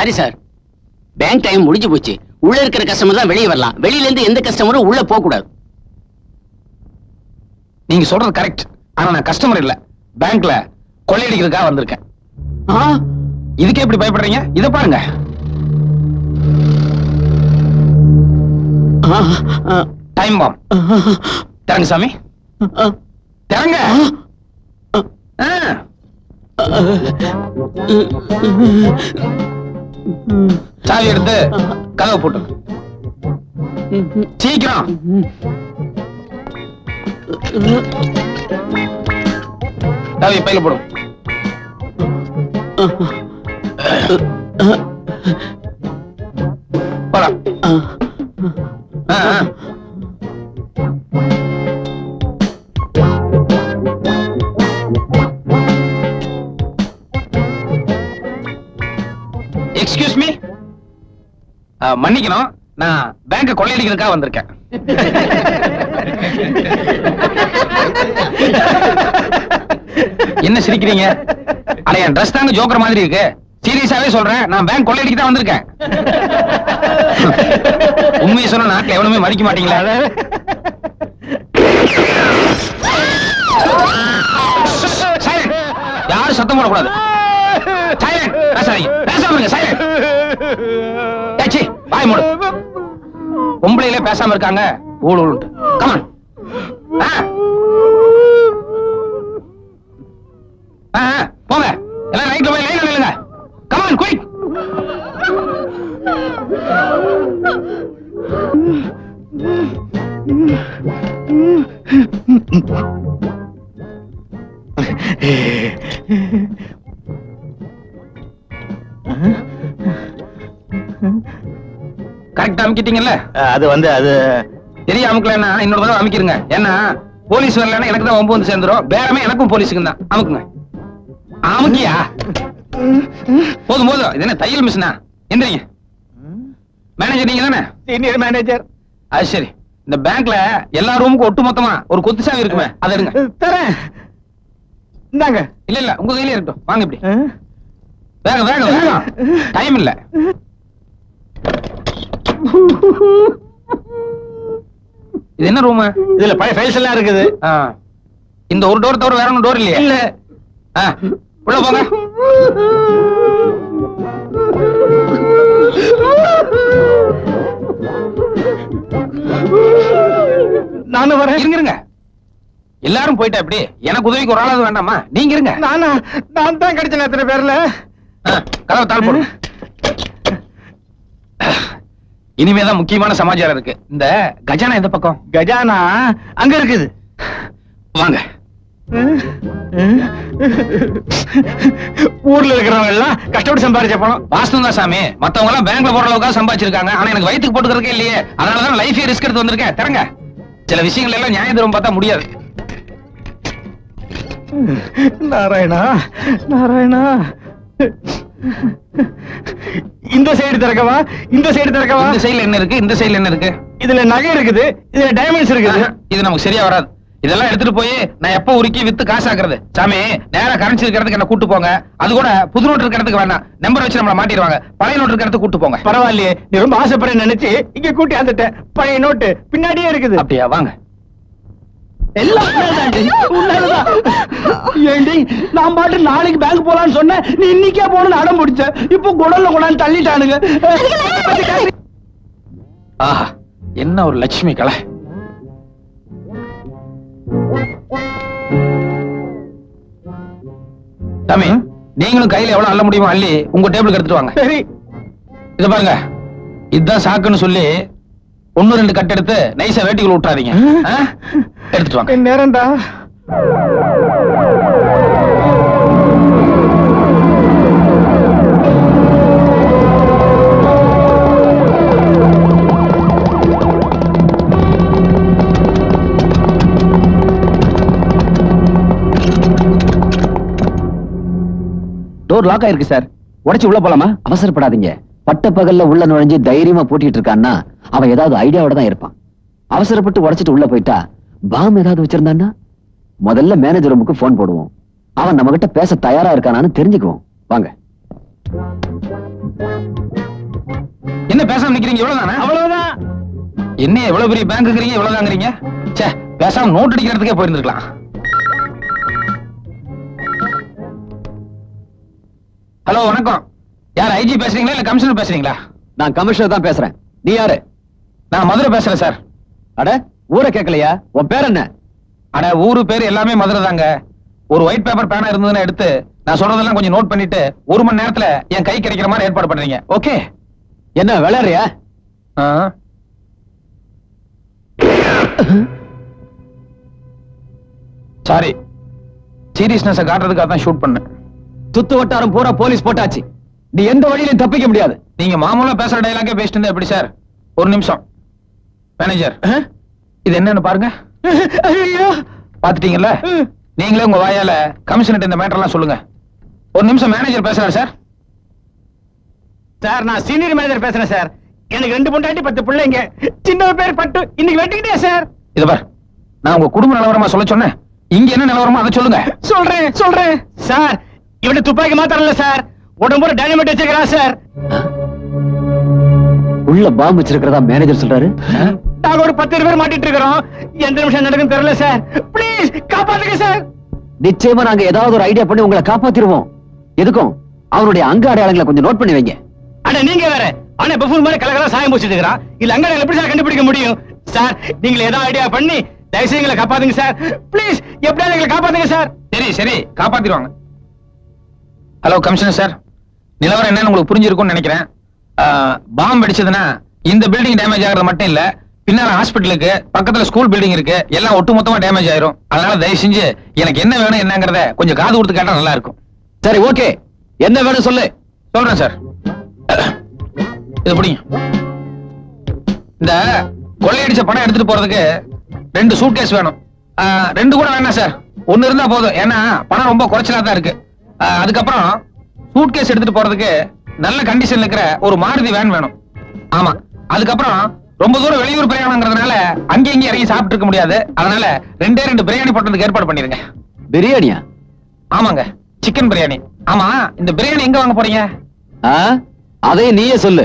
Sorry sir, bank time முடிஞ்சு போச்சு. உள்ள இருக்கிற கஸ்டமர் தான் வெளியே வரலாம், வெளியில இருந்து எந்த கஸ்டமரும் உள்ள போக கூடாது. நீங்க சொல்றது கரெக்ட். ஆனா நான் கஸ்டமர் இல்ல, பேங்க்ல கொள்ளையடிக்கிறதுக்காக வந்திருக்கேன். இதுக்கே எப்படி பயப்படுறீங்க? இத பாருங்க. Time bomb. தரங்க சாமி, தரங்க. சாவி எடுத்து கதவை போட்டு சீக்கிரம். சாவி பையில போடும். போலாம். எக்ஸ்கியூஸ் மீ, மன்னிக்கணும், நான் பேங்க கொள்ளையடிக்கிறதுக்காக வந்திருக்கேன். என்ன சிரிக்கிறீங்க? அட என் ட்ரெஸ் தாங்க ஜோக்கர் மாதிரி இருக்கு. சீரியஸாவே சொல்றேன், நான் பேங்க் கொள்ளையடிக்க தான் வந்திருக்கேன். உண்மையை சொன்ன நாட்டுல எவனுமே மதிக்க மாட்டீங்களா? யாரும் சத்தம் போடக்கூடாது. வாய் மூடு. பொம்பளையிலே பேசாம இருக்காங்க. ஊழல் கமான். போங்க எல்லாம் ரைட்ல போய் லைன்ல நில்லுங்க. Come on quick. கரெக்டா அமுக்கிட்டீங்கல்ல? அது தெரிய அமுக்கலன்னா இன்னொரு தடவை அமுக்கிருங்க. ஏன்னா போலீஸ் வரலன்னா எனக்கு தான் 9 சேர்ந்துரும். பேரமே எனக்கும் போலீஸுக்கு தான். அமுக்குங்க. அமுக்கியா? போதும் போதும். இது என்ன தையல் மிஷினா? எந்திரிங்க. மேனேஜர் நீங்க தானே? Senior manager. அது சரி. இந்த பேங்க்ல எல்லா ரூமுக்கும் ஒட்டு மொத்தமா ஒரு கொத்து சாவி இருக்குமே, அதை எடுங்க. தரேன். இந்தாங்க. இல்ல இல்ல, உங்க கையில இருக்கட்டும். வாங்க இப்படி. வேகம் வேகம் வேகம், டைம் இல்ல. இது என்ன ரூம்? இதுல பழைய ஃபைல்ஸ் எல்லாம் இருக்குது. இந்த ஒரு டோர் தவிர வேற ஒன்னும் டோர் இல்லையா? இல்ல. உள்ள போங்க. நானும் வரேன். இருங்க. எல்லாரும் போயிட்டா எப்படி? எனக்கு உதவிக்கு ஒரு ஆளாவது வேண்டாமா? நீங்க இருங்க. நான் தான் கிடைச்சேன். எத்தனை பேர்ல? கதவை தாழ் போடு. இனிமேதான் முக்கியமான சமாச்சாரம் இருக்கு. இந்த கஜானா எந்த பக்கம்? கஜானா அங்க இருக்குது. வாங்க. ஊர்ல இருக்கிறவங்க எல்லாம் கஷ்டப்பட்டு சம்பாதிச்ச பணம். வாஸ்தவம் தான் சாமி. மத்தவங்க எல்லாம் பேங்க்ல போற அளவுக்கு சம்பாதிச்சிருக்காங்க. ஆனா எனக்கு வயிற்றுக்கு போட்டுக்கிறதுக்கே இல்லையே. அதனாலதான் லைஃபே ரிஸ்க் எடுத்து வந்திருக்கேன். தரங்க. சில விஷயங்கள் எல்லாம் நியாயம் தரும் பார்த்தா முடியாது. நாராயணா நாராயணா. இந்த சைடு திறக்கவா? இந்த சைடு திறக்கவா? இந்த சைடுல என்ன இருக்கு? இந்த சைடுல என்ன இருக்கு? இதுல நகை இருக்குது, இதுல டைமண்ட்ஸ் இருக்குது. இது நமக்கு சரியா வராது. இதெல்லாம் எடுத்துட்டு போய் நான் எப்ப உருக்கி வித்து காசாக்குறது? சாமி, நேரா கரன்சி இருக்கிறதுக்கு என்ன கூட்டு போங்க. அது கூட புது நோட்டு இருக்கிறதுக்கு வேணாம். நம்பர் வச்சு நம்மள மாட்டிடுவாங்க. பழைய நோட்டு இருக்கிறதுக்கு கூட்டு போங்க. பரவாயில்லையே, நீ ரொம்ப ஆசைப்பட நினைச்சு இங்க கூட்டி வந்துட்டேன். பழைய நோட்டு பின்னாடியே இருக்குது. அப்படியா? வாங்க. எல்லாம் ஏண்டி, நான் பாட்டு நாளைக்கு பேங்க் போலான்னு சொன்ன, நீ இன்னைக்கே போன அடம் பிடிச்ச. இப்போ குடல்ல கொண்டாந்து தள்ளிட்டானுங்க. ஆஹா, என்ன ஒரு லட்சுமி கலை. சாமி, நீங்களும் கையில எவ்வளவு அள்ள முடியுமோ அள்ளி உங்க டேபிளுக்கு எடுத்துட்டு வாங்க. சரி. இத பாருங்க, இதுதான் சாக்குன்னு சொல்லி 1-2 கட் எடுத்து நைஸா வேட்டிக்குள்ள விட்டுறாதீங்க. எடுத்துட்டு வாங்க. நேரம்டா. டோர் லாக் ஆயிருக்கு சார். உடைச்சு உள்ள போலாமா? அவசரப்படாதீங்க. பட்ட பகல்ல உள்ள நுழைஞ்சு தைரியமா பூட்டிட்டு இருக்கான்னா அவன் ஏதாவது ஐடியாவோட தான் இருப்பான். அவசரப்பட்டு உடைச்சிட்டு உள்ள போயிட்டா பாம் ஏதாவது வச்சிருந்தான்னா முதல்ல மேனேஜர் ரூமுக்கு போன் போடுவோம். அவன் நம்ம கிட்ட பேச தயாரா இருக்கானான்னு தெரிஞ்சுக்குவோம். வாங்க. பேசாம நிக்கிறீங்க? இவ்வளவுதானே? அவ்வளவுதான். என்ன எவ்வளவு பெரிய பேங்க்குறீங்க, இவ்வளவுதாங்கிறீங்க? ச்சே, பேசாம நோட் அடிக்கிறதுக்கே போயிருந்துருக்கலாம். ஹலோ, வணக்கம். யார், ஐஜி பேசுறீங்களா இல்ல கமிஷனர் பேசுறீங்களா? நான் கமிஷனர் தான் பேசுறேன். நீ யாரு? நான் மதுரை பேசுறேன் சார். அட, ஊரை கேட்கலையா? உன் பேர் என்ன? அட, ஊரு பேர் எல்லாமே மதுரை தாங்க. ஒரு ஒயிட் பேப்பர் பேனா இருந்ததுன்னு எடுத்து நான் சொல்றதெல்லாம் கொஞ்சம் நோட் பண்ணிட்டு 1 மணி நேரத்துல என் கை கிடைக்கிற மாதிரி ஏற்பாடு பண்றீங்க. ஓகே? என்ன விளையாடுறியா? சாரி, சீரியஸ்னஸ் காட்டுறதுக்காக தான் ஷூட் பண்ணேன். சுத்து வட்டாரம் பூரா போலீஸ் போட்டாச்சு. நீ எந்த வழியிலும் தப்பிக்க முடியாது. நீங்க மாமூலா பேசுற டயலாக்கே பேசிட்டு இருந்தா எப்படி சார்? ஒரு நிமிஷம். மேனேஜர், இது என்னன்னு பாருங்க. பாத்துட்டீங்கல்ல? நீங்களே உங்க வாயால கமிஷனர் இந்த மேட்டர் எல்லாம் சொல்லுங்க. ஒரு நிமிஷம், மேனேஜர் பேசுறாரு சார். சார், நான் சீனியர் மேனேஜர் பேசுறேன் சார். எனக்கு 2 பொண்டாட்டி 10 பிள்ளைங்க. சின்ன பேர் பட்டு இன்னைக்கு வெட்டிக்கிட்டே சார். இது பார், நான் உங்க குடும்ப நிலவரமா சொல்ல சொன்னேன். இங்க என்ன நிலவரமா அதை சொல்லுங்க. சொல்றேன் சார். இவன் துப்பாக்கி மாத்திரல சார், உடம்புல டைனமைட் வச்சிருக்கான் சார். உள்ள பாம்பு வச்சிருக்கிறதா மேனேஜர் சொல்றாரு. நாங்க ஒரு 10 பேர் மாட்டிட்டு இருக்கிறோம். எந்த நிமிஷம் நடக்குன்னு தெரியல சார். ப்ளீஸ் காப்பாத்துங்க சார். நிச்சயமா நாங்க ஏதாவது ஒரு ஐடியா பண்ணி உங்களை காப்பாத்திடுவோம். எதுக்கும் அவனுடைய அங்க அடையாளங்களை கொஞ்சம் நோட் பண்ணி வைங்க. அட, நீங்க வேற. ஆனா பஃபூன் மாதிரி கலகலா சாயம் பூசிட்டு இருக்கிறான். இல்ல அங்க எப்படி சார் கண்டுபிடிக்க முடியும்? சார், நீங்க ஏதாவது ஐடியா பண்ணி தயவுசெய்து எங்களை காப்பாத்துங்க சார். ப்ளீஸ், எப்படியாவது எங்களை காப்பாத்துங்க சார். சரி, காப்பாத்திடுவாங்க. ஹலோ கமிஷனர் சார், நிலவரம் என்னன்னு உங்களுக்கு புரிஞ்சிருக்கும்னு நினைக்கிறேன். பாம்பு வெடிச்சதுன்னா இந்த பில்டிங் டேமேஜ் ஆகிறது மட்டும் இல்ல, பின்னால ஹாஸ்பிட்டலுக்கு பக்கத்துல ஸ்கூல் பில்டிங் இருக்கு, எல்லாம் ஒட்டுமொத்தமா டேமேஜ் ஆயிரும். அதனால தயவு செஞ்சு எனக்கு என்ன வேணும் என்னங்கறத கொஞ்சம் காது கொடுத்து கேட்டா நல்லா இருக்கும். சரி, ஓகே. என்ன வேணும் சொல்லு. சொல்றேன் சார். இது புடிங்க. இந்த கொள்ளையடிச்ச பணம் எடுத்துட்டு போறதுக்கு 2 சூட்கேஸ் வேணும். 2 கூட வேணாம் சார், 1 இருந்தா போதும். ஏன்னா பணம் ரொம்ப குறைச்சலா தான் இருக்கு. அதுக்கப்புறம் சூட்கேஸ் எடுத்துட்டு போறதுக்கு நல்ல கண்டிஷன்ல இருக்கிற ஒரு மாருதி வேன் வேணும். ஆமா. அதுக்கப்புறம் ரொம்ப தூரம் வெளியூர் பிரயாணம்ங்கிறதுனால அங்கே இங்கே இறங்கி சாப்பிட்டு இருக்க முடியாது. அதனால 2 பிரியாணி போட்டதுக்கு ஏற்பாடு பண்ணிருங்க. பிரியாணியா? ஆமாங்க, சிக்கன் பிரியாணி. ஆமா, இந்த பிரியாணி எங்க வாங்க போறீங்க? அதையும் நீயே சொல்லு.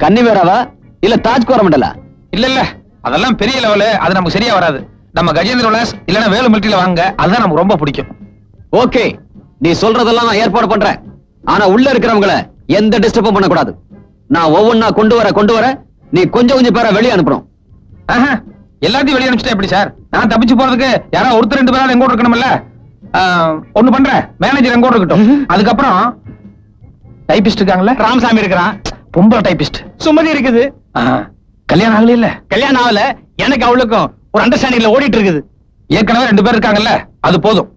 கன்னிவேராவா இல்ல தாஜ் கோரமண்டலா? இல்ல, அதெல்லாம் பெரிய லெவலு, அது நமக்கு சரியா வராது. நம்ம கஜேந்திர விலாஸ் இல்லனா வேலு மிலிட்டரியில வாங்க, அதுதான் நமக்கு ரொம்ப பிடிக்கும். ஓகே, நீ சொல்றதெல்லாம் நான் ஏற்பாடு பண்றேன். ஆனா உள்ள இருக்கிறவங்கள எந்த டிஸ்டர்பும் பண்ண கூடாது. நான் ஒவ்வொன்னா கொண்டு வர நீ கொஞ்சம் பேரை வெளியே அனுப்பணும். எல்லாத்தையும் வெளியே அனுப்பிச்சிட்டா எப்படி சார்? நான் தப்பிச்சு போறதுக்கு யாராவது ஒருத்தர் 2 பேராவது எங்கூட இருக்கணும்ல. ஒண்ணு பண்றேன், மேனேஜர் எங்கூட இருக்கட்டும். அதுக்கப்புறம் டைபிஸ்ட் இருக்காங்கல்ல, ராமசாமி இருக்கிறான். பொம்பளை டைபிஸ்ட் சுமதி இருக்குது. கல்யாணம் ஆகல இல்ல? கல்யாணம் ஆகல. எனக்கு அவளுக்கும் ஒரு அண்டர்ஸ்டாண்டிங்ல ஓடிட்டு இருக்குது. ஏற்கனவே 2 பேர் இருக்காங்கல்ல, அது போதும்.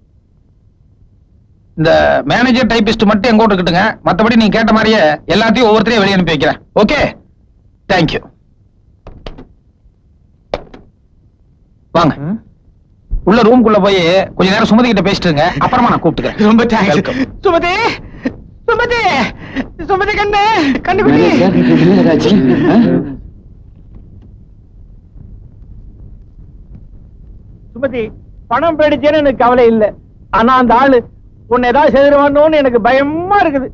இந்த மேனேஜர் டைபிஸ்ட் மட்டும் எங்கூட இருக்கட்டுங்க. மத்தபடி நீங்க கேட்ட மாதிரியே எல்லாத்தையும் ஒவ்வொருத்தரையும் வெளியே அனுப்பி வைக்கிறேன். Okay, thank you. வாங்க, உள்ள ரூம்குள்ள போய் கொஞ்ச நேரம் சுமதி கிட்ட பேசிட்டுங்க. அப்புறமா நான் கூப்பிட்டுக்கிறேன். ரொம்ப தேங்க்ஸ். சுமதி, சுமதி, சுமதி கண்ணு, கண்ணுக்குட்டி. சுமதி, பணம் போயிடுச்சேன்னு எனக்கு கவலை இல்ல. ஆனா அந்த ஆளு உன்னை ஏதாவது செய்திருவானோன்னு எனக்கு பயமா இருக்குது.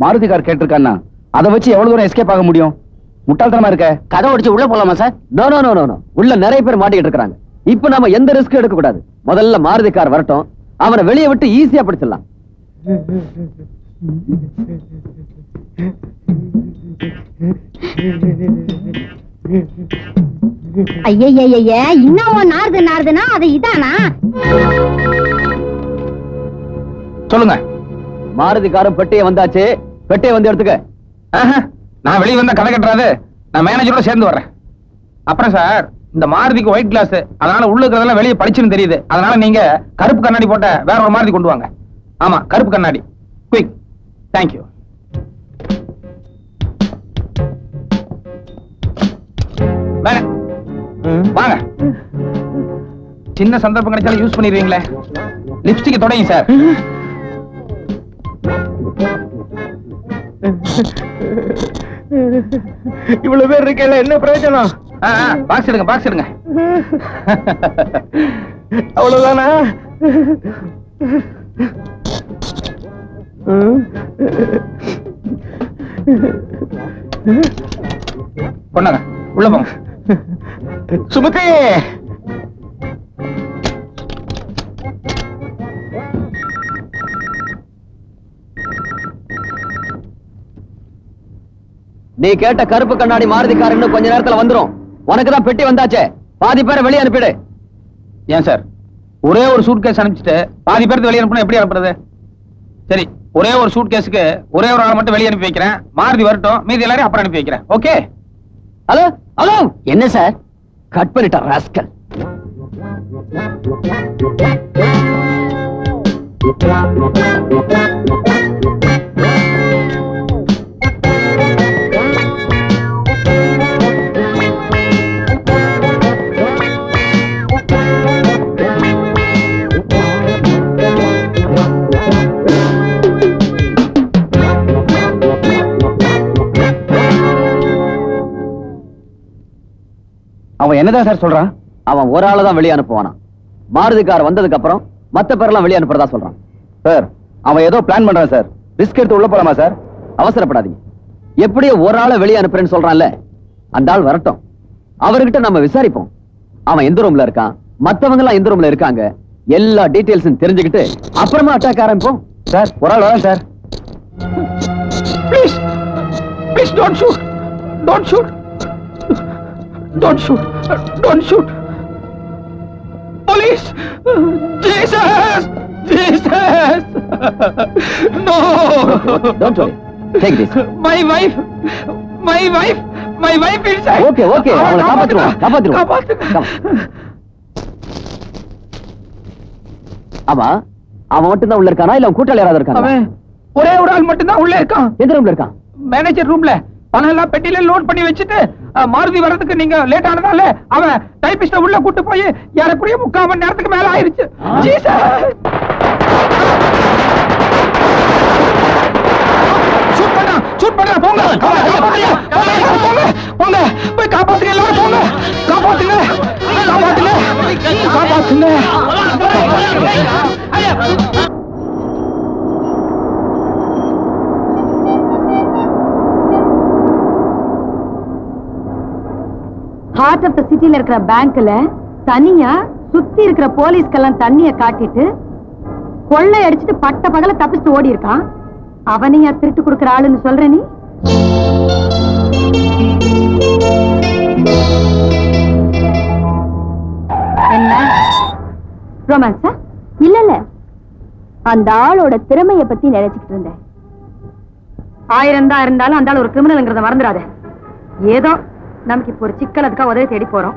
மாருதி கார் கேட்டிருக்கான்னா அதை வச்சு எவ்வளவு தூரம் எஸ்கேப் ஆக முடியும்? முட்டாள்தனமா இருக்க. கதை உடைச்சு உள்ள போலாமா sir? No no no no. உள்ள நிறைய பேர் மாட்டிக்கிட்டு இருக்காங்க. இப்ப நாம எந்த ரிஸ்க் எடுக்க கூடாது. முதல்ல மாருதி கார் வரட்டும், அவனை வெளியே விட்டு ஈஸியா பிடிச்சிடலாம். ஐயய்ய, இன்னும் நாருதுன்னா அது இதானா? சொல்லுங்க. மாருதி காரும் பெட்டியை வந்தாச்சு. பெட்டியை வந்து எடுத்துக்க. நான் வெளியே வந்தா கதை கட்டுறாது. நான் மேனேஜரோட சேர்ந்து வர்றேன். அப்புறம் சார், இந்த மாருதிக்கு ஒயிட் கிளாஸ், அதனால உள்ள இருக்கிறதெல்லாம் வெளியே பளிச்சுன்னு தெரியுது. அதனால நீங்க கருப்பு கண்ணாடி போட்ட வேற ஒரு மாருதி கொண்டு வாங்க. ஆமா, கருப்பு கண்ணாடி. குயிக். தேங்க்யூ. வாங்க. சின்ன சந்தர்ப்பம் கிடைச்சாலும் யூஸ் பண்ணிடுவீங்களே. லிப்ஸ்டிக் தொடங்க சார். இவ்வளவு பேர் இருக்கல, என்ன பிரயோஜனம்? பாக்ஸ் எடுங்க, பாக்ஸ் எடுங்க. அவ்வளவுதானா? கொண்டாங்க உள்ள போங்க. சுமதி நீ கேட்ட கருப்பு கண்ணாடி மாருதி கார் இன்னும் கொஞ்ச நேரத்துல வந்துரும். உனக்கு தான் பெட்டி வந்தாச்சே, பாதி பேரை வெளியே அனுப்பிடு. ஏன் சார் ஒரே ஒரு சூட் கேஸ் அனுப்பிச்சிட்டு பாதி பேருக்கு வெளியே அனுப்பணும், எப்படி அனுப்புறது? சரி, ஒரே ஒரு சூட் கேஸுக்கு ஒரே ஒரு ஆளை மட்டும் வெளியே அனுப்பி வைக்கிறேன். மாருதி வரட்டும், மீதி எல்லாரையும் அப்புறம் அனுப்பி வைக்கிறேன். ஓகே? ஹலோ ஹலோ, என்ன சார்? கட் பண்ணிட்டா ராஸ்கல். அவன் என்னதான் சார் சொல்றான்? அவன் ஒரு ஆளை தான் வெளியே அனுப்புவானா. மாருதி கார் வந்ததுக்கு அப்புறம் மத்த பேரெல்லாம் வெளியே அனுப்புறதா சொல்றான். சார் அவன் ஏதோ பிளான் பண்றான் சார். ரிஸ்க் எடுத்து உள்ள போலாமா சார்? அவசரப்படாதீங்க. எப்படியோ ஒரு ஆளை வெளியே அனுப்புறேன்னு சொல்றான்ல, அந்த ஆள் வரட்டும். அவர்கிட்ட நம்ம விசாரிப்போம். அவன் எந்த ரூம்ல இருக்கான், மத்தவங்க எல்லாம் எந்த ரூம்ல இருக்காங்க, எல்லா டீடைல்ஸும் தெரிஞ்சுக்கிட்டு அப்புறமா அட்டாக் ஆரம்பிப்போம். சார் ஒரு ஆள் வரேன் sir. Please please don't shoot, don't shoot, don't shoot, don't shoot. Police! Jesus! Jesus! No! Don't worry. Take this. My wife! My wife! My wife inside! Okay, okay. அவளை காப்பாத்துருவோம், காப்பாத்துருவோம். காப்பாத்துங்க. ஆமா, அவன் மட்டும் தான் உள்ள இருக்கானா இல்ல அவன் கூட்டாளி யாராவது இருக்கானா? அவன் ஒரே ஒரு ஆள் மட்டும் தான் உள்ள இருக்கான். எந்த ரூம்ல இருக்கான்? மேனேஜர் ரூம்ல. பணம் எல்லாம் பெட்டியில லோட் பண்ணி வச்சுட்டு மாருதி வர்றதுக்கு நீங்க லேட் ஆனதால அவன் டைபிஸ்ட உள்ள கூட்டு போய் ஏறக்குறைய 3/4 மணி நேரத்துக்கு மேல ஆயிருச்சு. ஷூட் பண்ணா போங்க, போங்க, போய் காப்பாத்துங்க, எல்லாரும் போங்க, காப்பாத்துங்க, காப்பாத்துங்க, காப்பாத்துங்க. ஹார்ட் ஆஃப் த சிட்டில இருக்கிற பேங்க்ல தனியா சுத்தி இருக்கிற போலீஸ்க்கெல்லாம் தண்ணிய காட்டிட்டு கொள்ளை அடிச்சுட்டு பட்ட பகல தப்பிச்சு ஓடி இருக்கான். அவனையா திருட்டு கொடுக்கிற ஆளுன்னு சொல்ற நீ? என்ன ரொமான்ஸா? இல்ல இல்ல, அந்த ஆளோட திறமைய பத்தி நினைச்சுக்கிட்டு இருந்தேன். 1000 தான் இருந்தாலும் அந்த ஆள் ஒரு கிரிமினல்ங்கிறத மறந்துடாத. ஏதோ நமக்கு இப்போ ஒரு சிக்கல், அதுக்காக உதவி தேடி போறோம்.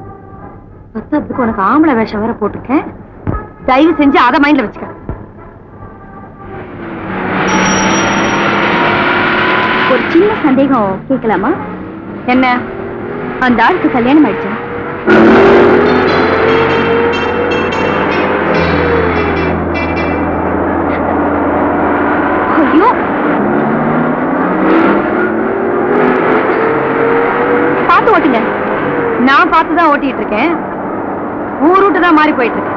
பத்தத்துக்கு உனக்கு ஆம்பளை வேஷம் வேற போட்டிருக்கேன். தயவு செஞ்சு அதை மைண்ட்ல வச்சுக்க. ஒரு சின்ன சந்தேகம் கேட்கலாமா? என்ன, அந்த ஆளுக்கு கல்யாணம் ஆயிடுச்சா? ஐயோ, பார்த்து ஓட்டுங்க. நான் பார்த்துதான் ஓட்டிட்டு இருக்கேன். ஊர் ரூட்டு தான் மாறி போயிட்டு இருக்கேன்.